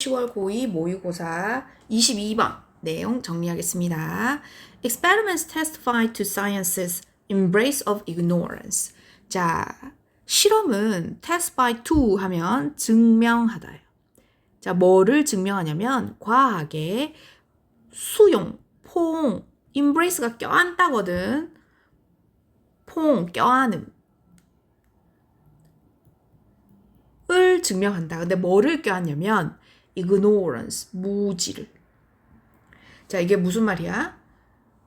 10월 고2 모의고사 22번 내용 정리하겠습니다. Experiments testify to science's embrace of ignorance. 자, 실험은 testify to 하면 증명하다예요. 자, 뭐를 증명하냐면 과학의 수용, 포옹, embrace가 껴안다거든. 포옹, 껴안음. 을 증명한다. 근데 뭐를 껴안냐면 ignorance, 무지를. 자, 이게 무슨 말이야?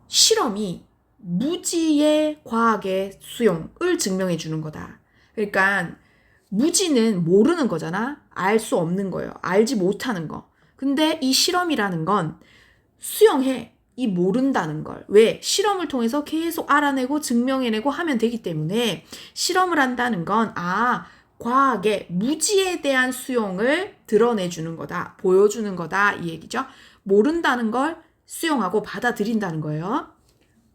실험이 무지의 과학의 수용을 증명해 주는 거다. 그러니까 무지는 모르는 거잖아. 알 수 없는 거예요. 알지 못하는 거. 근데 이 실험이라는 건 수용해. 이 모른다는 걸. 왜? 실험을 통해서 계속 알아내고 증명해내고 하면 되기 때문에 실험을 한다는 건 과학의 무지에 대한 수용을 드러내주는 거다. 보여주는 거다. 이 얘기죠. 모른다는 걸 수용하고 받아들인다는 거예요.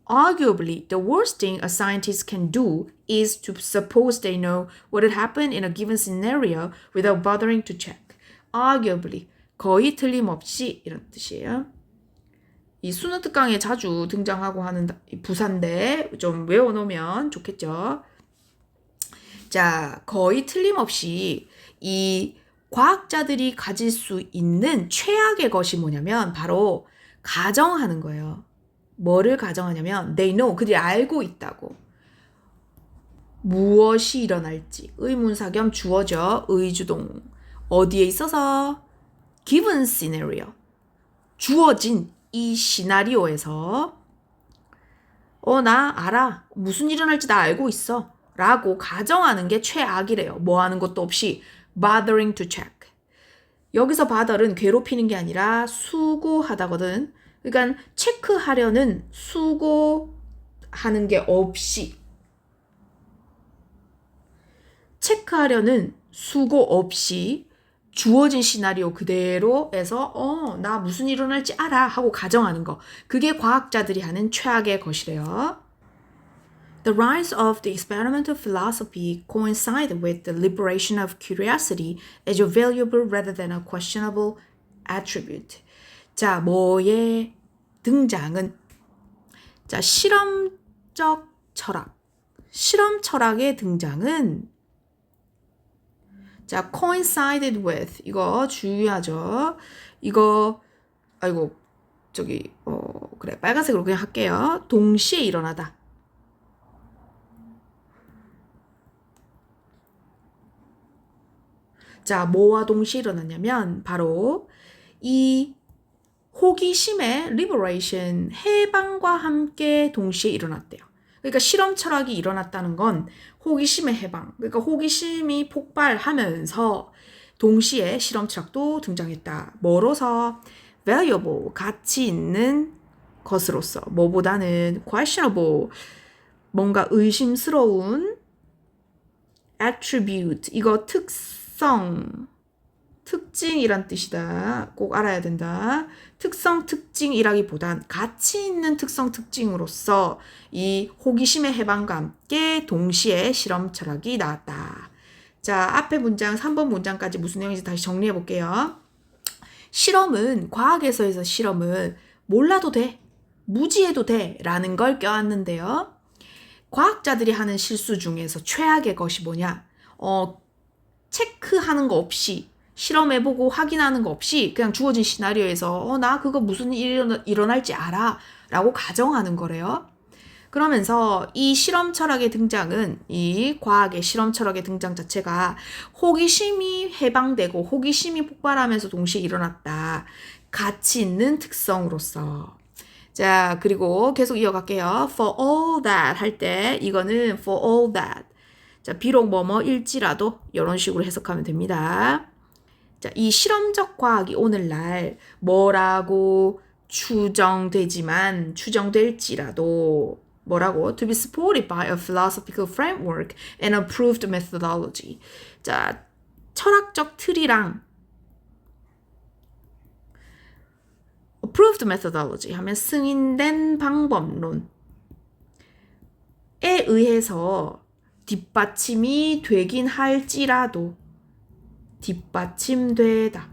Arguably, the worst thing a scientist can do is to suppose they know what would happen in a given scenario without bothering to check. Arguably, 거의 틀림없이 이런 뜻이에요. 이 수능 특강에 자주 등장하고 하는 부사인데 좀 외워놓으면 좋겠죠. 자, 거의 틀림없이 이 과학자들이 가질 수 있는 최악의 것이 뭐냐면 바로 가정하는 거예요. 뭐를 가정하냐면 they know, 그들이 알고 있다고. 무엇이 일어날지. 의문사 겸 주어져 의주동. 어디에 있어서 given scenario. 주어진 이 시나리오에서 나 알아. 무슨 일어날지 나 알고 있어. 라고 가정하는 게 최악이래요. 뭐 하는 것도 없이 bothering to check. 여기서 bother은 괴롭히는 게 아니라 수고하다거든. 그러니까 체크하려는 수고하는 게 없이 체크하려는 수고 없이 주어진 시나리오 그대로에서 나 무슨 일 일어날지 알아 하고 가정하는 거. 그게 과학자들이 하는 최악의 것이래요. The rise of the experimental philosophy coincided with the liberation of curiosity as a valuable rather than a questionable attribute. 자, 뭐의 등장은 자, 실험적 철학. 실험 철학의 등장은 자, coincided with 이거 주의하죠. 이거 그래 빨간색으로 그냥 할게요. 동시에 일어나다. 자, 뭐와 동시에 일어났냐면 바로 이 호기심의 liberation, 해방과 함께 동시에 일어났대요. 그러니까 실험 철학이 일어났다는 건 호기심의 해방, 그러니까 호기심이 폭발하면서 동시에 실험 철학도 등장했다. 뭐로서? valuable, 가치 있는 것으로서. 뭐보다는 questionable, 뭔가 의심스러운 attribute, 이거 특징이란 뜻이다. 꼭 알아야 된다. 특징이라기보단 가치 있는 특징으로서 이 호기심의 해방과 함께 동시에 실험 철학이 나왔다. 자, 앞에 문장 3번 문장까지 무슨 내용인지 다시 정리해 볼게요. 실험은 과학에서의 실험은 몰라도 돼. 무지해도 돼. 라는 걸 껴안는데요. 과학자들이 하는 실수 중에서 최악의 것이 뭐냐? 체크하는 거 없이 실험해보고 확인하는 거 없이 그냥 주어진 시나리오에서 나 그거 무슨 일이 일어날지 알아 라고 가정하는 거래요. 그러면서 이 실험 철학의 등장은 이 과학의 실험 철학의 등장 자체가 호기심이 해방되고 호기심이 폭발하면서 동시에 일어났다. 가치 있는 특성으로서. 자, 그리고 계속 이어갈게요. For all that 할 때 이거는 for all that. 자, 비록 뭐뭐일지라도 이런 식으로 해석하면 됩니다. 자, 이 실험적 과학이 오늘날 뭐라고 추정될지라도 뭐라고? To be supported by a philosophical framework and approved methodology. 자, 철학적 틀이랑 approved methodology 하면 승인된 방법론에 의해서 뒷받침이 되긴 할지라도 뒷받침되다.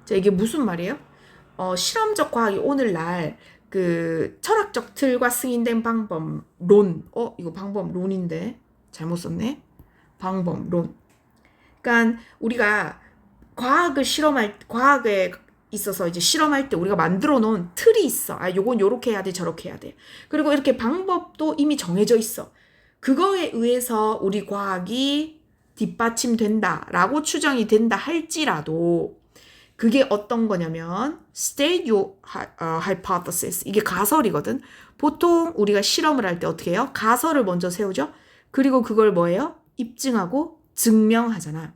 자, 이게 무슨 말이에요? 실험적 과학이 오늘날 그 철학적 틀과 승인된 방법론, 이거 방법론인데 잘못 썼네. 방법론. 그러니까 우리가 과학에 있어서 이제 실험할 때 우리가 만들어 놓은 틀이 있어. 요건 요렇게 해야 돼, 저렇게 해야 돼. 그리고 이렇게 방법도 이미 정해져 있어. 그거에 의해서 우리 과학이 뒷받침된다라고 추정이 된다 할지라도 그게 어떤 거냐면 state your hypothesis. 이게 가설이거든. 보통 우리가 실험을 할 때 어떻게 해요? 가설을 먼저 세우죠. 그리고 그걸 뭐예요? 입증하고 증명하잖아.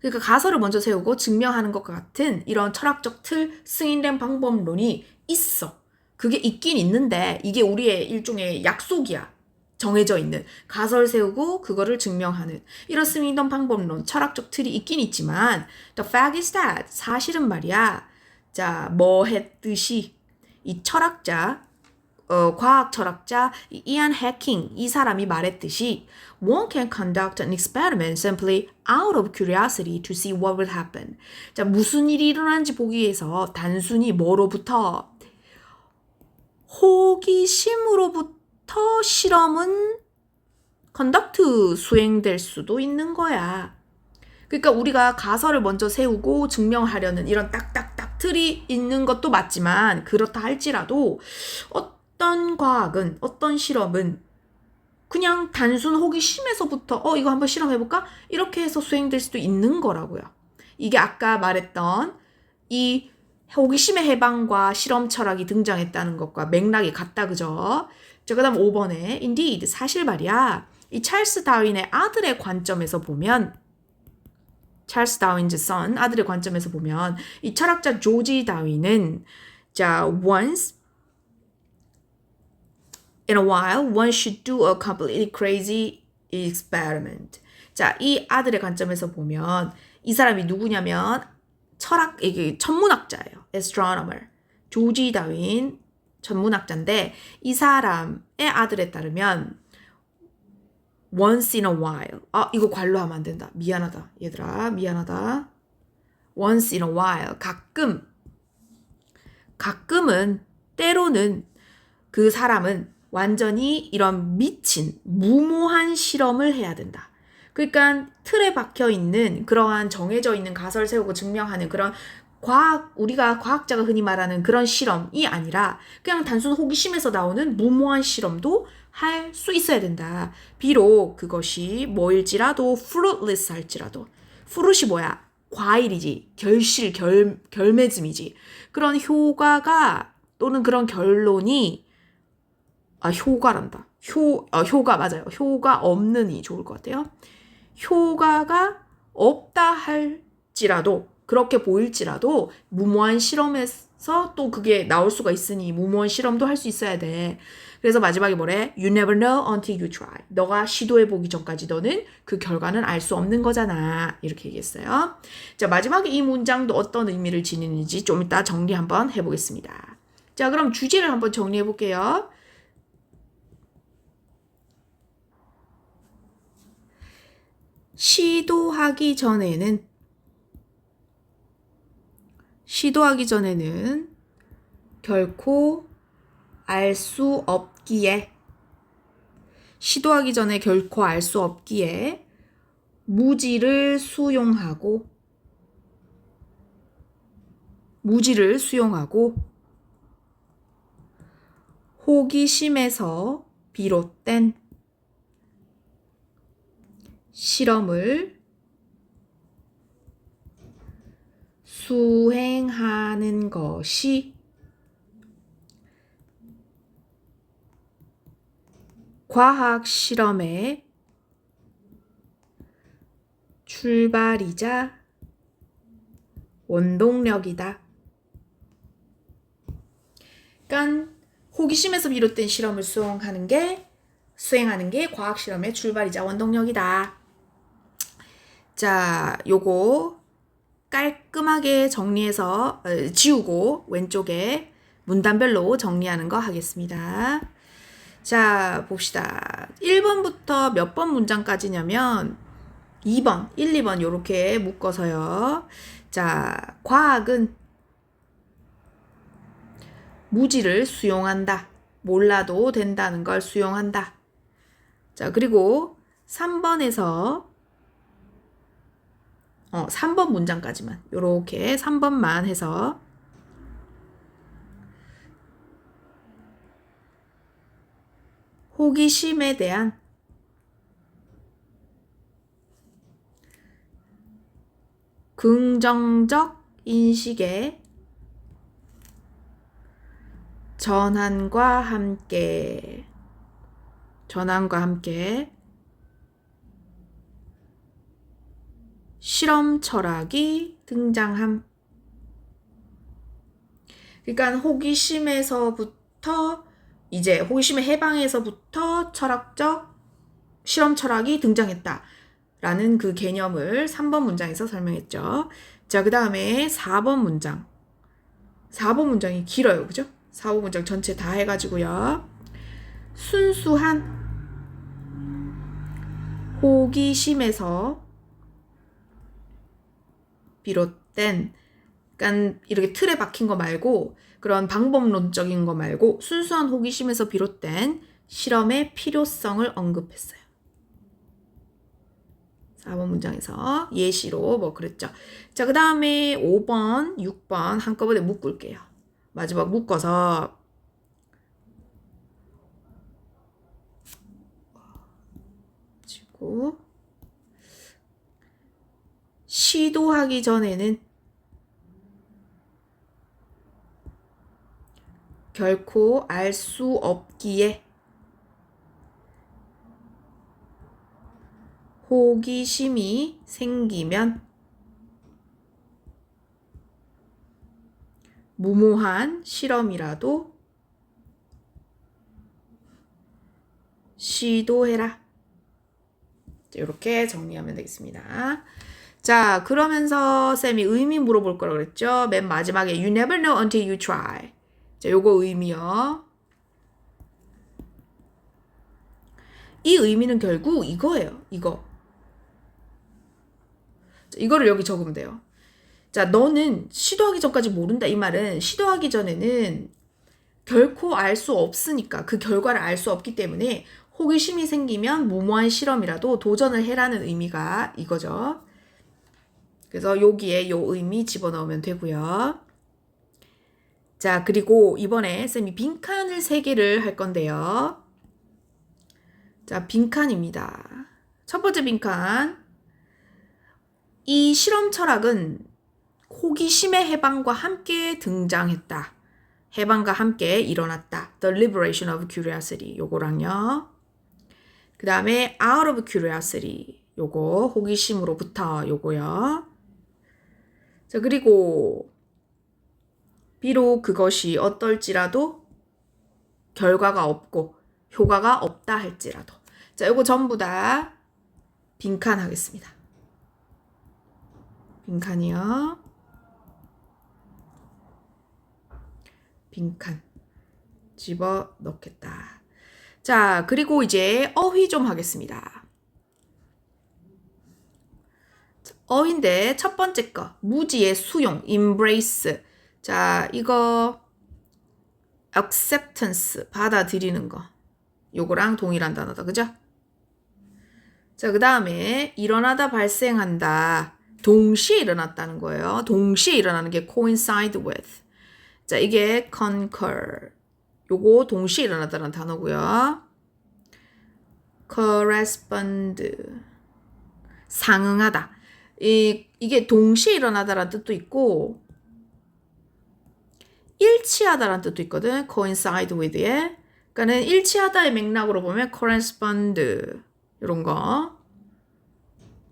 그러니까 가설을 먼저 세우고 증명하는 것과 같은 이런 철학적 틀, 승인된 방법론이 있어. 그게 있긴 있는데 이게 우리의 일종의 약속이야. 정해져 있는 가설 세우고 그거를 증명하는 이런 승인된 방법론, 철학적 틀이 있긴 있지만 the fact is that 사실은 말이야. 자, 뭐 했듯이 이 철학자 과학 철학자 이안 해킹 이 사람이 말했듯이 one can conduct an experiment simply out of curiosity to see what will happen. 자, 무슨 일이 일어나는지 보기 위해서 단순히 뭐로부터 호기심으로부터 실험은 conduct 수행될 수도 있는 거야. 그러니까 우리가 가설을 먼저 세우고 증명하려는 이런 딱딱딱 틀이 있는 것도 맞지만 그렇다 할지라도 어떤 과학은 어떤 실험은 그냥 단순 호기심에서부터 이거 한번 실험해볼까? 이렇게 해서 수행될 수도 있는 거라고요. 이게 아까 말했던 이 호기심의 해방과 실험 철학이 등장했다는 것과 맥락이 같다, 그죠? 자, 그 다음 5번에 indeed, 사실 말이야. 이 찰스 다윈의 아들의 관점에서 보면 찰스 다윈's son, 아들의 관점에서 보면 이 철학자 조지 다윈은 자, once in a while, one should do a completely crazy experiment. 자, 이 아들의 관점에서 보면 이 사람이 누구냐면 이게 천문학자예요. astronomer. 조지 다윈 천문학자인데 이 사람의 아들에 따르면 once in a while. 이거 관로하면 안 된다. 미안하다. 얘들아, 미안하다. once in a while. 가끔은, 때로는 그 사람은 완전히 이런 미친, 무모한 실험을 해야 된다. 그러니까 틀에 박혀 있는 그러한 정해져 있는 가설 세우고 증명하는 그런 우리가 과학자가 흔히 말하는 그런 실험이 아니라 그냥 단순 호기심에서 나오는 무모한 실험도 할 수 있어야 된다. 비록 그것이 뭐일지라도 fruitless 할지라도 fruit이 뭐야? 과일이지. 결맺음이지. 그런 효과가 또는 그런 결론이 효과란다. 효과 맞아요. 효과 없는이 좋을 것 같아요. 효과가 없다 할지라도 그렇게 보일지라도 무모한 실험에서 또 그게 나올 수가 있으니 무모한 실험도 할 수 있어야 돼. 그래서 마지막에 뭐래? You never know until you try. 너가 시도해보기 전까지 너는 그 결과는 알 수 없는 거잖아. 이렇게 얘기했어요. 자, 마지막에 이 문장도 어떤 의미를 지니는지 좀 이따 정리 한번 해보겠습니다. 자, 그럼 주제를 한번 정리해볼게요. 시도하기 전에는 결코 알 수 없기에 무지를 수용하고 호기심에서 비롯된 실험을 수행하는 것이 과학 실험의 출발이자 원동력이다. 그러니까 호기심에서 비롯된 실험을 수행하는 게 과학 실험의 출발이자 원동력이다. 자, 요거 깔끔하게 정리해서 지우고 왼쪽에 문단별로 정리하는 거 하겠습니다. 자, 봅시다. 1번부터 몇 번 문장까지냐면 2번, 1, 2번 요렇게 묶어서요. 자, 과학은 무지를 수용한다. 몰라도 된다는 걸 수용한다. 자, 그리고 3번에서 3번 문장까지만 요렇게 3번만 해서 호기심에 대한 긍정적 인식의 전환과 함께 실험 철학이 등장함. 그러니까 호기심에서부터 이제 호기심의 해방에서부터 철학적 실험 철학이 등장했다. 라는 그 개념을 3번 문장에서 설명했죠. 자, 그 다음에 4번 문장. 4번 문장이 길어요. 그죠? 4번 문장 전체 다 해가지고요. 순수한 호기심에서 비롯된, 그러니까 이렇게 틀에 박힌 거 말고 그런 방법론적인 거 말고 순수한 호기심에서 비롯된 실험의 필요성을 언급했어요. 4번 문장에서 예시로 뭐 그랬죠. 자, 그 다음에 5번, 6번 한꺼번에 묶을게요. 마지막 묶어서 치고 시도하기 전에는 결코 알 수 없기에 호기심이 생기면 무모한 실험이라도 시도해라. 이렇게 정리하면 되겠습니다. 자, 그러면서 쌤이 의미 물어볼 거라고 그랬죠. 맨 마지막에 You never know until you try. 자, 요거 의미요. 이 의미는 결국 이거예요. 이거. 자, 이거를 여기 적으면 돼요. 자, 너는 시도하기 전까지 모른다. 이 말은 시도하기 전에는 결코 알 수 없으니까 그 결과를 알 수 없기 때문에 호기심이 생기면 무모한 실험이라도 도전을 해라는 의미가 이거죠. 그래서 여기에 요 의미 집어넣으면 되고요. 자, 그리고 이번에 쌤이 빈칸을 3개를 할 건데요. 자, 빈칸입니다. 첫 번째 빈칸. 이 실험 철학은 호기심의 해방과 함께 등장했다. 해방과 함께 일어났다. The liberation of curiosity. 요거랑요. 그 다음에 out of curiosity. 요거 호기심으로부터 요거요. 자, 그리고 비록 그것이 어떨지라도 결과가 없고 효과가 없다 할지라도. 자, 요거 전부 다 빈칸 하겠습니다. 빈칸이요. 빈칸 집어 넣겠다. 자, 그리고 이제 어휘 좀 하겠습니다. 어휘인데 첫 번째 거 무지의 수용, embrace. 자, 이거 acceptance, 받아들이는 거. 요거랑 동일한 단어다. 그죠? 자, 그 다음에 일어나다, 발생한다. 동시에 일어났다는 거예요. 동시에 일어나는 게 coincide with. 자, 이게 concur. 요거 동시에 일어났다는 단어고요. correspond. 상응하다. 이게 동시에 일어나다라는 뜻도 있고 일치하다라는 뜻도 있거든. coincide with에. 그러니까는 일치하다의 맥락으로 보면 correspond 이런 거.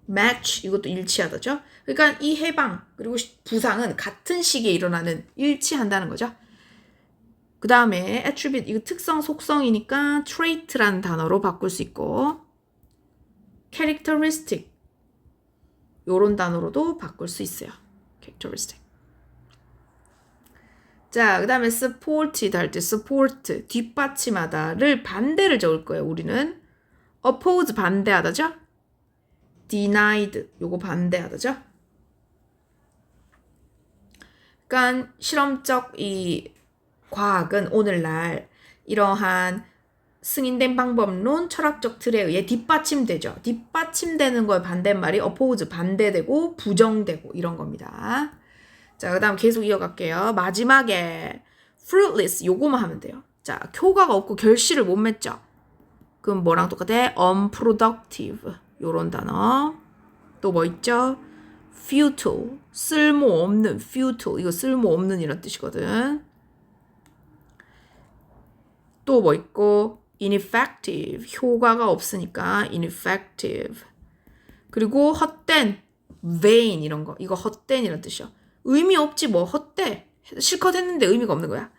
match 이것도 일치하다죠. 그러니까 이 해방 그리고 부상은 같은 시기에 일어나는 일치한다는 거죠. 그 다음에 attribute 이거 특성 속성이니까 trait라는 단어로 바꿀 수 있고 characteristic 요런 단어로도 바꿀 수 있어요. characteristic. 자, 그 다음에 supported 할 때 support 뒷받침하다를 반대를 적을 거예요. 우리는 oppose 반대하다죠. denied 요거 반대하다죠. 그러니까 실험적 이 과학은 오늘날 이러한 승인된 방법론, 철학적 틀에 의해 뒷받침되죠. 뒷받침되는 거에 반대말이 oppose, 반대되고 부정되고 이런 겁니다. 자, 그 다음 계속 이어갈게요. 마지막에 fruitless 요거만 하면 돼요. 자, 효과가 없고 결실을 못 맺죠. 그럼 뭐랑 똑같아? unproductive 요런 단어. 또 뭐 있죠? futile 쓸모없는 futile 이거 쓸모없는 이런 뜻이거든. 또 뭐 있고 ineffective 효과가 없으니까 ineffective. 그리고 헛된 vain 이런 거 이거 헛된 이런 뜻이요. 의미 없지 뭐 헛돼. 실컷 했는데 의미가 없는 거야.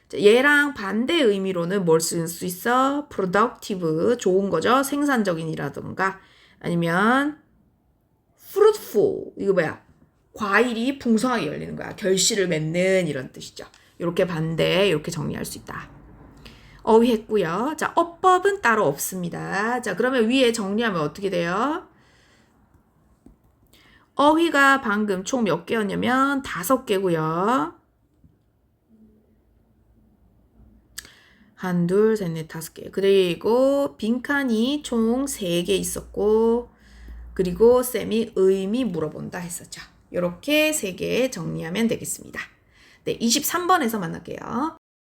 자, 얘랑 반대 의미로는 뭘 쓸 수 있어? productive 좋은 거죠. 생산적인이라던가 아니면 fruitful 이거 뭐야? 과일이 풍성하게 열리는 거야. 결실을 맺는 이런 뜻이죠. 이렇게 반대 이렇게 정리할 수 있다. 어휘 했고요. 자, 어법은 따로 없습니다. 자, 그러면 위에 정리하면 어떻게 돼요? 어휘가 방금 총 몇 개였냐면 5개고요. 1, 2, 3, 4, 5개. 그리고 빈칸이 총 3개 있었고 그리고 쌤이 의미 물어본다 했었죠. 이렇게 3개 정리하면 되겠습니다. 네, 23번에서 만날게요.